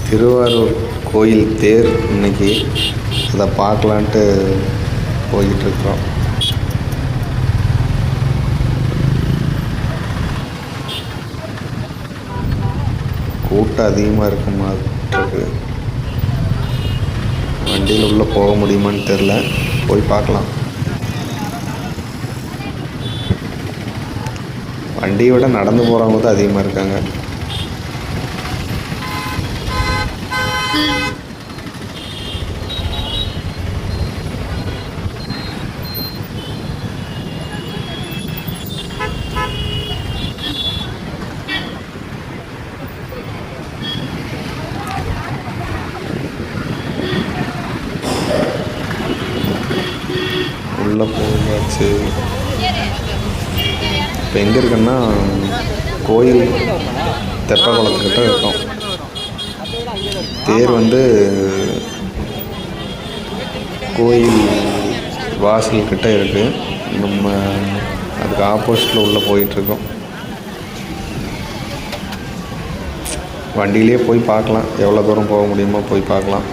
திருவாரூர் கோயில் தேர் இன்னைக்கு அதை பார்க்கலான்ட்டு போய்கிட்டுருக்குறோம். கூட்டம் அதிகமாக இருக்க மாதிரி இருக்கு. வண்டியில் உள்ளே போக முடியுமான்னு தெரில, போய் பார்க்கலாம். வண்டியை விட நடந்து போகிறவங்க தான் அதிகமாக இருக்காங்க. உள்ளே போயாச்சு. இப்போ எங்கே இருக்குன்னா கோயில் தெப்பக்குளத்துக்கிட்ட இருக்கோம். தேர் கோயில் வாசல்கிட்ட இருக்குது. நம்ம அதுக்கு ஆப்போசிட்டில் உள்ளே போயிட்டுருக்கோம். வண்டியிலே போய் பார்க்கலாம், எவ்வளோ தூரம் போக முடியுமோ போய் பார்க்கலாம்.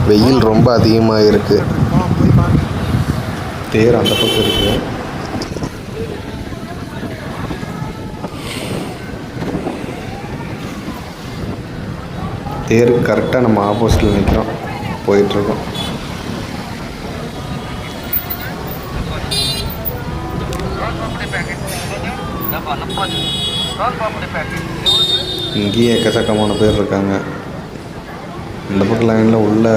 வெயில் ரொம்ப அதிகமாக இருக்குது. தேர் அந்த பக்கம் இருக்குது. தேருக்கு கரெக்டாக நம்ம ஆப்போசிட்டில் நிற்கிறோம், போயிட்டுருக்கோம். இங்கேயும் எக்கச்சக்கமான பேர் இருக்காங்க. இந்த பக்கம் லைனில் உள்ளே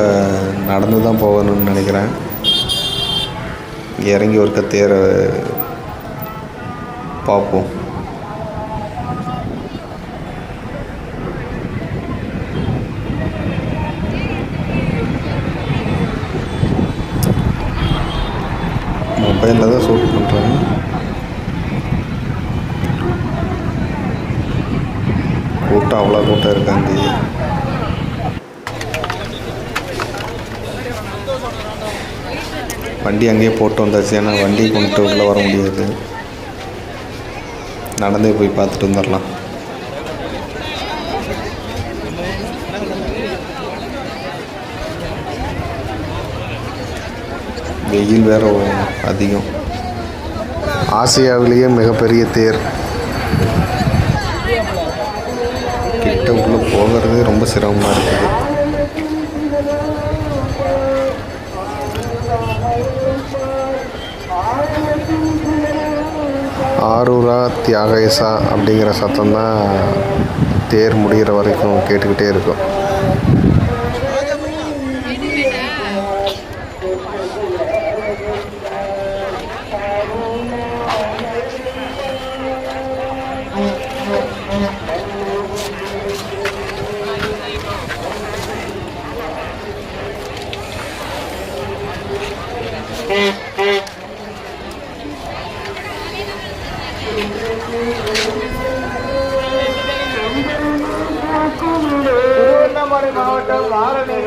நடந்து தான் போகணும்னு நினைக்கிறேன். இறங்கி ஒருக்க தேரை பார்ப்போம். மொபைலில் தான் ஷூட் பண்ணுறேன். கூட்டம் அவ்வளோ கூட்டம் இருக்காங்க. வண்டி அங்கேயே போட்டு வந்தாச்சு. ஏன்னா வண்டி கொண்டுட்டு உள்ளே வர முடியாது, நடந்தே போய் பார்த்துட்டு வந்துடலாம். வெயில் வேறு அதிகம். ஆசியாவிலேயே மிகப்பெரிய தேர். கிட்ட உள்ளே போகிறது ரொம்ப சிரமமாக இருக்குது. ஆரூரா தியாகேசா அப்படிங்கிற சத்தம் தான் தேர் முடிகிற வரைக்கும் கேட்டுக்கிட்டே இருக்கும். திருவண்ணாமலை மாவட்டம் ஆரணி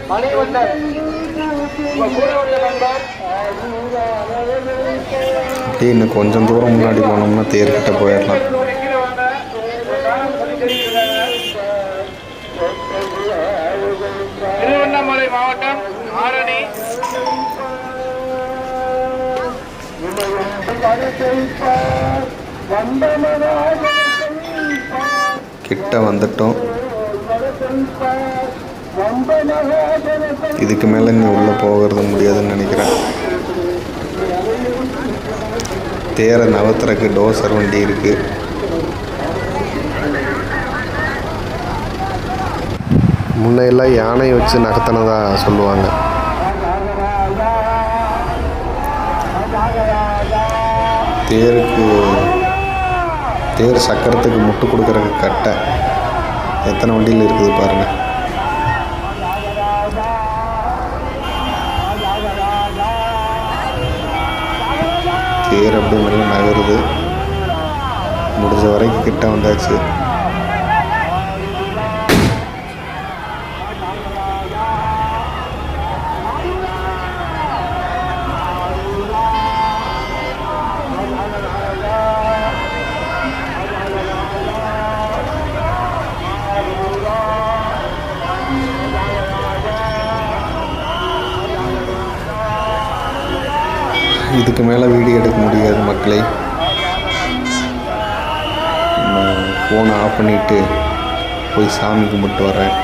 மணிவண்ணன் இன்னும் கொஞ்சம் தூரம் முன்னாடி போனோம்னா தேர்கிட்ட போயிடலாம். திருவண்ணாமலை மாவட்டம் ஆரணி கிட்ட வந்துட்டோம். இதுக்கு மேலே நீ உள்ளே போகிறது முடியாதுன்னு நினைக்கிறேன். தேரை நவத்துறக்கு டோசர் வண்டி இருக்குது. முன்னையெல்லாம் யானை வச்சு நகர்த்தினதா சொல்லுவாங்க. தேர் சக்கரத்துக்கு முட்டு கொடுக்குறக்கு கட்டை எத்தனை வண்டியில் இருக்குது பாருங்கள். தேர் அப்படியே நல்லா நகருது. முடிஞ்ச வரைக்கும் கிட்ட வந்தாச்சு. இதுக்கு மேலே வீடியோ எடுக்க முடியாது மக்களே. நான் ஃபோனை ஆஃப் பண்ணிவிட்டு போய் சாமி கும்பிட்டு வரேன்.